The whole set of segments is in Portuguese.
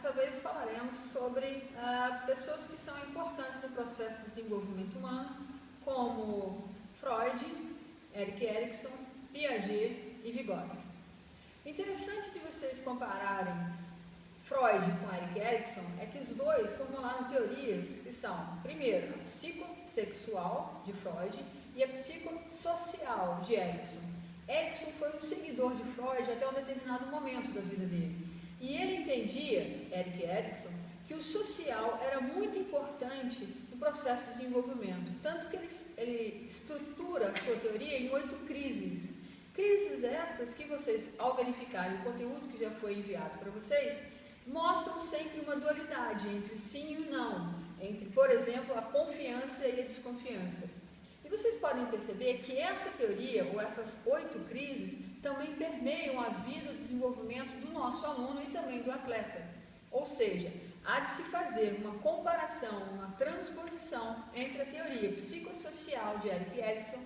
Dessa vez falaremos sobre pessoas que são importantes no processo de desenvolvimento humano, como Freud, Erik Erikson, Piaget e Vygotsky. O interessante de vocês compararem Freud com Erik Erikson é que os dois formularam teorias que são, primeiro, a psicossexual de Freud e a psicossocial de Erikson. Erikson foi um seguidor de Freud até um determinado momento da vida dele. E ele entendia, Erik Erikson, que o social era muito importante no processo de desenvolvimento. Tanto que ele estrutura a sua teoria em 8 crises. Crises estas que vocês, ao verificarem o conteúdo que já foi enviado para vocês, mostram sempre uma dualidade entre o sim e o não. Entre, por exemplo, a confiança e a desconfiança. E vocês podem perceber que essa teoria, ou essas 8 crises, também permeiam a vida do desenvolvimento do nosso aluno e também do atleta. Ou seja, há de se fazer uma comparação, uma transposição entre a teoria psicossocial de Erik Erikson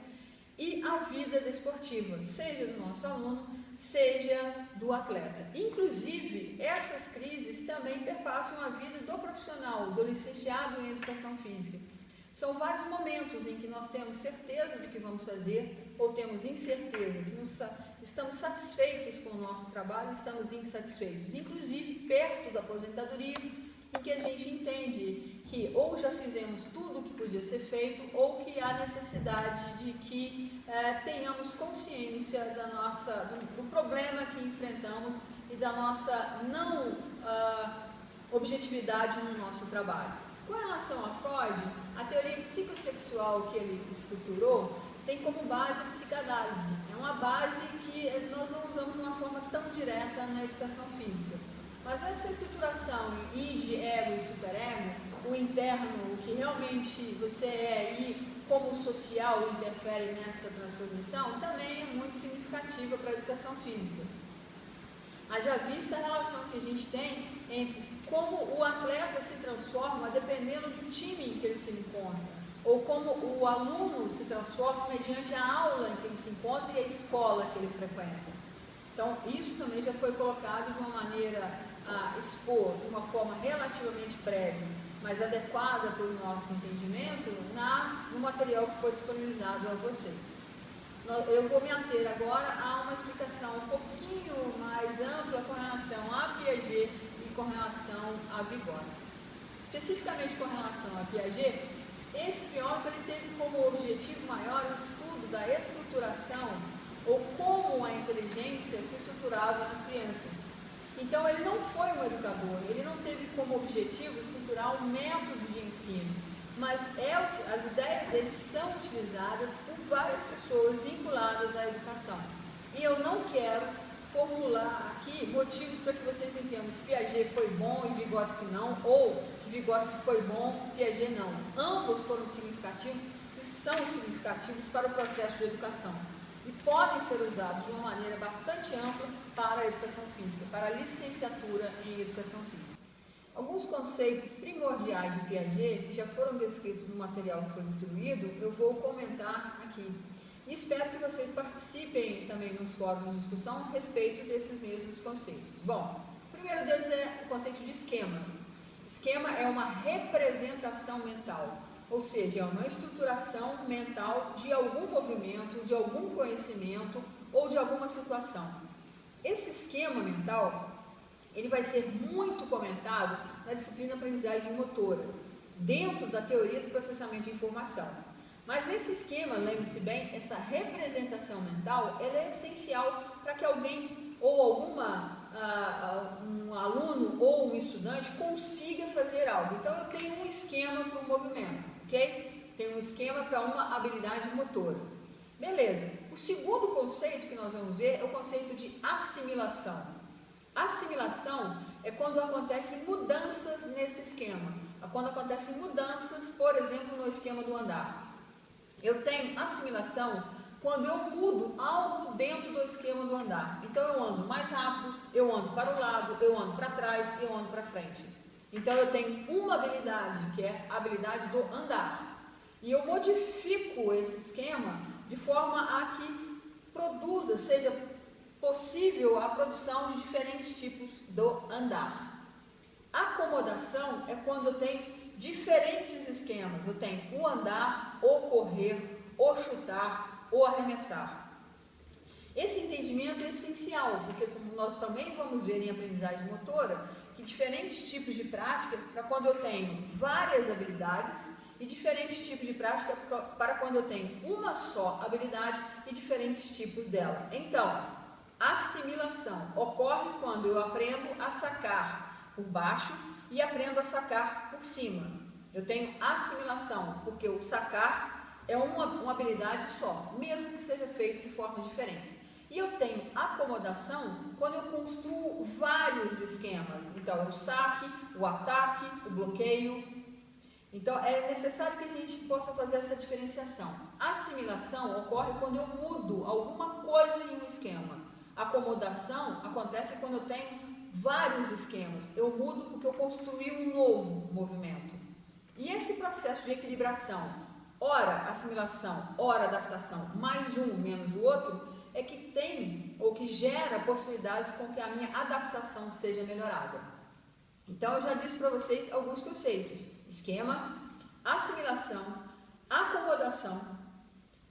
e a vida desportiva, seja do nosso aluno, seja do atleta. Inclusive, essas crises também perpassam a vida do profissional, do licenciado em Educação Física. São vários momentos em que nós temos certeza do que vamos fazer ou temos incerteza, que estamos satisfeitos com o nosso trabalho, estamos insatisfeitos, inclusive perto da aposentadoria, em que a gente entende que ou já fizemos tudo o que podia ser feito ou que há necessidade de que tenhamos consciência do problema que enfrentamos e da nossa não objetividade no nosso trabalho. Com relação a Freud, a teoria psicossexual que ele estruturou tem como base a psicanálise. É uma base que nós não usamos de uma forma tão direta na educação física. Mas essa estruturação em id, ego e superego, o interno, o que realmente você é aí, como o social interfere nessa transposição, também é muito significativa para a educação física. Haja vista a relação que a gente tem entre como o atleta se transforma dependendo do time em que ele se encontra, ou como o aluno se transforma mediante a aula em que ele se encontra e a escola que ele frequenta. Então, isso também já foi colocado de uma maneira a expor, de uma forma relativamente breve, mas adequada para o nosso entendimento, no material que foi disponibilizado a vocês. Eu vou me ater agora a uma explicação um pouquinho mais ampla com relação a Piaget e com relação a Vygotsky. Especificamente com relação a Piaget, esse biólogo ele teve como objetivo maior o estudo da estruturação ou como a inteligência se estruturava nas crianças. Então ele não foi um educador, ele não teve como objetivo estruturar um método de ensino, mas as ideias dele são utilizadas por várias pessoas vinculadas à educação. E eu não quero formular aqui motivos para que vocês entendam que Piaget foi bom e Vygotsky não, ou que Vygotsky foi bom e Piaget não. Ambos foram significativos e são significativos para o processo de educação. E podem ser usados de uma maneira bastante ampla para a educação física, para a licenciatura em educação física. Alguns conceitos primordiais de Piaget, que já foram descritos no material que foi distribuído, eu vou comentar aqui. E espero que vocês participem também nos fóruns de discussão a respeito desses mesmos conceitos. Bom, o primeiro deles é o conceito de esquema. Esquema é uma representação mental, ou seja, é uma estruturação mental de algum movimento, de algum conhecimento ou de alguma situação. Esse esquema mental, ele vai ser muito comentado na disciplina aprendizagem motora, dentro da teoria do processamento de informação. Mas esse esquema, lembre-se bem, essa representação mental, ela é essencial para que alguém ou um aluno ou um estudante consiga fazer algo. Então eu tenho um esquema para um movimento, ok? Tenho um esquema para uma habilidade motora. Beleza. O segundo conceito que nós vamos ver é o conceito de assimilação. Assimilação é quando acontecem mudanças nesse esquema. É quando acontecem mudanças, por exemplo, no esquema do andar. Eu tenho assimilação quando eu mudo algo dentro do esquema do andar. Então eu ando mais rápido, eu ando para o lado, eu ando para trás, eu ando para frente. Então eu tenho uma habilidade, que é a habilidade do andar. E eu modifico esse esquema de forma a que produza, seja possível a produção de diferentes tipos do andar. Acomodação é quando eu tenho diferentes esquemas. Eu tenho o andar, ou correr, ou chutar, ou arremessar. Esse entendimento é essencial, porque como nós também vamos ver em aprendizagem motora, que diferentes tipos de prática para quando eu tenho várias habilidades e diferentes tipos de prática para quando eu tenho uma só habilidade e diferentes tipos dela. Então, assimilação ocorre quando eu aprendo a sacar por baixo e aprendo a sacar por cima. Eu tenho assimilação, porque o sacar é uma habilidade só, mesmo que seja feito de formas diferentes. E eu tenho acomodação quando eu construo vários esquemas. Então, é o saque, o ataque, o bloqueio. Então, é necessário que a gente possa fazer essa diferenciação. Assimilação ocorre quando eu mudo alguma coisa em um esquema. Acomodação acontece quando eu tenho vários esquemas. Eu mudo porque eu construí um novo movimento. E esse processo de equilibração, ora assimilação, ora adaptação, mais um menos o outro, é que tem ou que gera possibilidades com que a minha adaptação seja melhorada. Então, eu já disse para vocês alguns conceitos: esquema, assimilação, acomodação,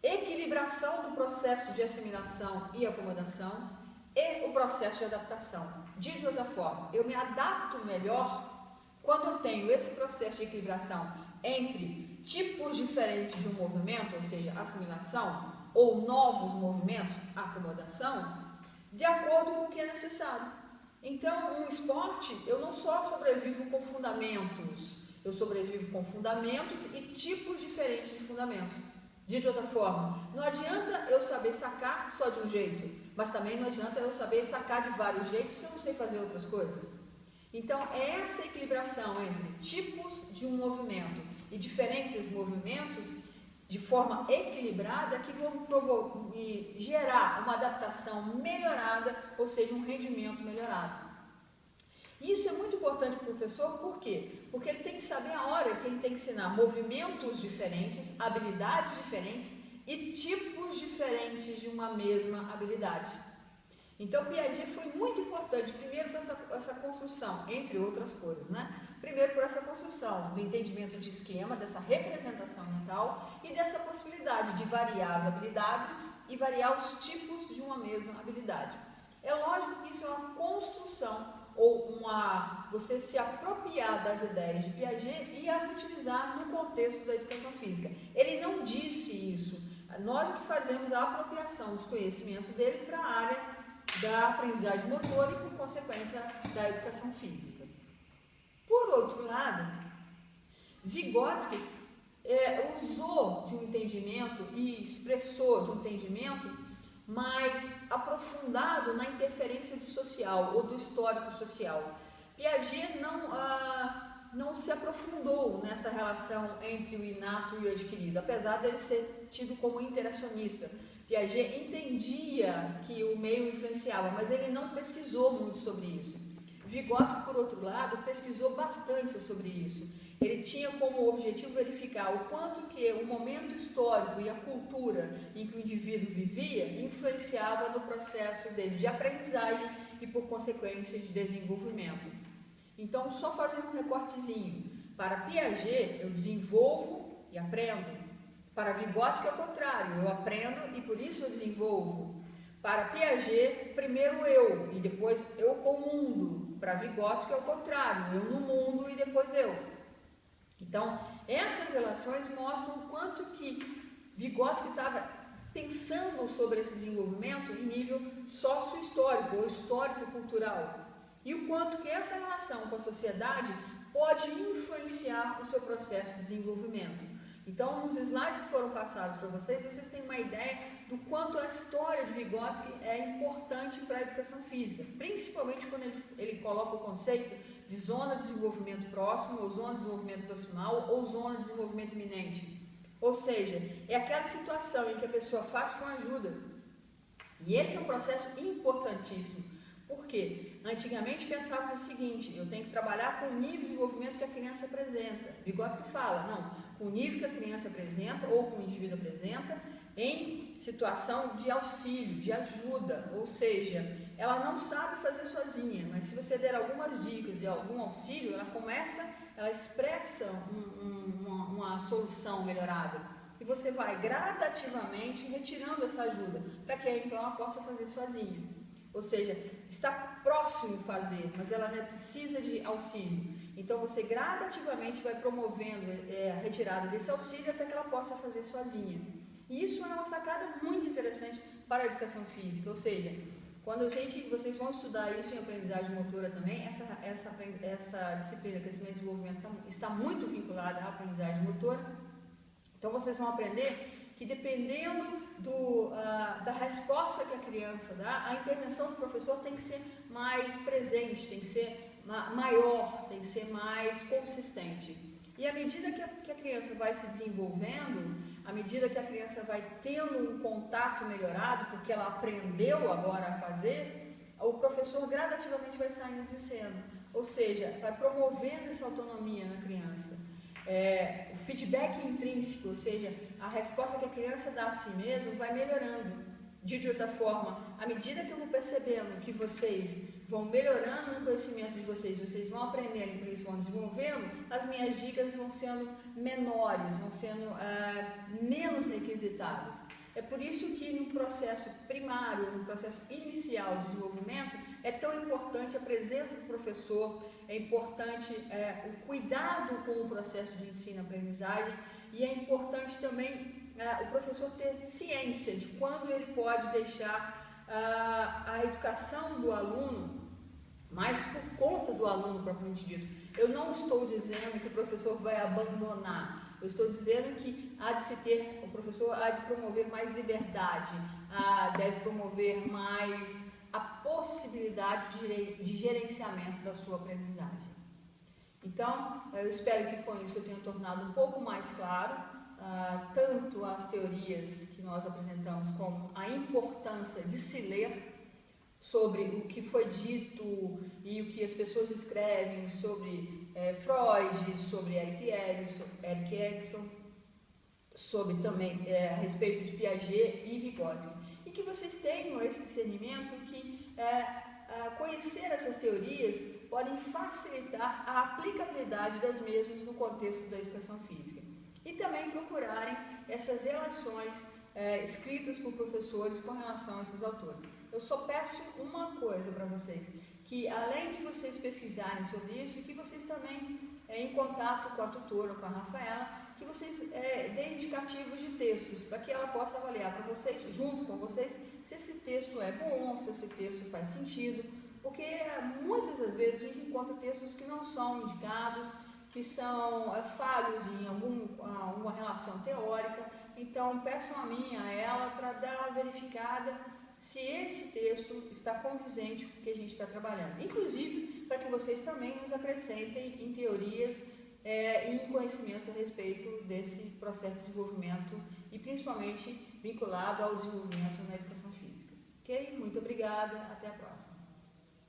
equilibração do processo de assimilação e acomodação e o processo de adaptação. De outra forma, eu me adapto melhor quando eu tenho esse processo de equilibração entre tipos diferentes de um movimento, ou seja, assimilação, ou novos movimentos, acomodação, de acordo com o que é necessário. Então, no esporte, eu não só sobrevivo com fundamentos, eu sobrevivo com fundamentos e tipos diferentes de fundamentos. De outra forma, não adianta eu saber sacar só de um jeito, mas também não adianta eu saber sacar de vários jeitos se eu não sei fazer outras coisas. Então, é essa equilibração entre tipos de um movimento e diferentes movimentos de forma equilibrada que vão gerar uma adaptação melhorada, ou seja, um rendimento melhorado. Isso é muito importante para o professor, por quê? Porque ele tem que saber a hora que ele tem que ensinar movimentos diferentes, habilidades diferentes e tipos diferentes de uma mesma habilidade. Então, Piaget foi muito importante, primeiro por essa construção, entre outras coisas, né? Primeiro por essa construção do entendimento de esquema, dessa representação mental e dessa possibilidade de variar as habilidades e variar os tipos de uma mesma habilidade. É lógico que isso é uma construção ou você se apropriar das ideias de Piaget e as utilizar no contexto da educação física. Ele não disse isso, nós é que fazemos a apropriação dos conhecimentos dele para a área da aprendizagem motora e, por consequência, da educação física. Por outro lado, Vygotsky usou de um entendimento e expressou de um entendimento mais aprofundado na interferência do social ou do histórico social. Piaget não se aprofundou nessa relação entre o inato e o adquirido, apesar dele ser tido como interacionista. Piaget entendia que o meio influenciava, mas ele não pesquisou muito sobre isso. Vygotsky, por outro lado, pesquisou bastante sobre isso. Ele tinha como objetivo verificar o quanto que o momento histórico e a cultura em que o indivíduo vivia influenciava no processo dele de aprendizagem e, por consequência, de desenvolvimento. Então, só fazendo um recortezinho. Para Piaget, eu desenvolvo e aprendo. Para Vygotsky é o contrário, eu aprendo e por isso eu desenvolvo. Para Piaget, primeiro eu e depois eu com o mundo. Para Vygotsky é o contrário, eu no mundo e depois eu. Então, essas relações mostram o quanto que Vygotsky estava pensando sobre esse desenvolvimento em nível sócio-histórico ou histórico-cultural. E o quanto que essa relação com a sociedade pode influenciar o seu processo de desenvolvimento. Então, nos slides que foram passados para vocês têm uma ideia do quanto a história de Vygotsky é importante para a educação física, principalmente quando ele coloca o conceito de zona de desenvolvimento próximo, ou zona de desenvolvimento proximal, ou zona de desenvolvimento iminente. Ou seja, é aquela situação em que a pessoa faz com ajuda. E esse é um processo importantíssimo. Por quê? Antigamente pensávamos o seguinte: eu tenho que trabalhar com o nível de desenvolvimento que a criança apresenta. Vygotsky fala, não, com o nível que a criança apresenta ou com o indivíduo apresenta em situação de auxílio, de ajuda, ou seja, ela não sabe fazer sozinha, mas se você der algumas dicas de algum auxílio, ela expressa uma solução melhorada. E você vai gradativamente retirando essa ajuda, para que aí então ela possa fazer sozinha. Ou seja, está próximo de fazer, mas ela precisa de auxílio. Então você gradativamente vai promovendo a retirada desse auxílio até que ela possa fazer sozinha. E isso é uma sacada muito interessante para a educação física, ou seja, quando vocês vão estudar isso em aprendizagem motora também, essa disciplina de crescimento e desenvolvimento está muito vinculada à aprendizagem motora. Então vocês vão aprender que dependendo da resposta que a criança dá, a intervenção do professor tem que ser mais presente, tem que ser maior, tem que ser mais consistente. E à medida que a criança vai se desenvolvendo, à medida que a criança vai tendo um contato melhorado, porque ela aprendeu agora a fazer, o professor gradativamente vai saindo de cena, ou seja, vai promovendo essa autonomia na criança. O feedback intrínseco, ou seja, a resposta que a criança dá a si mesma vai melhorando. De outra forma, à medida que eu vou percebendo que vocês vão melhorando no conhecimento de vocês vão aprendendo, por isso vão desenvolvendo, as minhas dicas vão sendo menores, vão sendo menos requisitadas. É por isso que no processo primário, no processo inicial de desenvolvimento, é tão importante a presença do professor, é importante o cuidado com o processo de ensino-aprendizagem e é importante também o professor ter ciência de quando ele pode deixar a educação do aluno mais por conta do aluno propriamente dito. Eu não estou dizendo que o professor vai abandonar, eu estou dizendo que o professor há de promover mais liberdade, deve promover mais a possibilidade de gerenciamento da sua aprendizagem. Então, eu espero que com isso eu tenha tornado um pouco mais claro tanto as teorias que nós apresentamos como a importância de se ler sobre o que foi dito e o que as pessoas escrevem sobre Freud, sobre Erik Erikson, sobre também a respeito de Piaget e Vygotsky. E que vocês tenham esse discernimento que conhecer essas teorias podem facilitar a aplicabilidade das mesmas no contexto da educação física. E também procurarem essas relações escritas por professores com relação a esses autores. Eu só peço uma coisa para vocês, que além de vocês pesquisarem sobre isso, que vocês também, em contato com a tutora, com a Rafaela, que vocês deem indicativos de textos, para que ela possa avaliar para vocês, junto com vocês, se esse texto é bom, se esse texto faz sentido, porque muitas das vezes a gente encontra textos que não são indicados, que são falhos em alguma relação teórica. Então peçam a mim, a ela, para dar uma verificada se esse texto está condizente com o que a gente está trabalhando. Inclusive, para que vocês também nos acrescentem em teorias e em conhecimentos a respeito desse processo de desenvolvimento e principalmente vinculado ao desenvolvimento na educação física. Ok? Muito obrigada, até a próxima.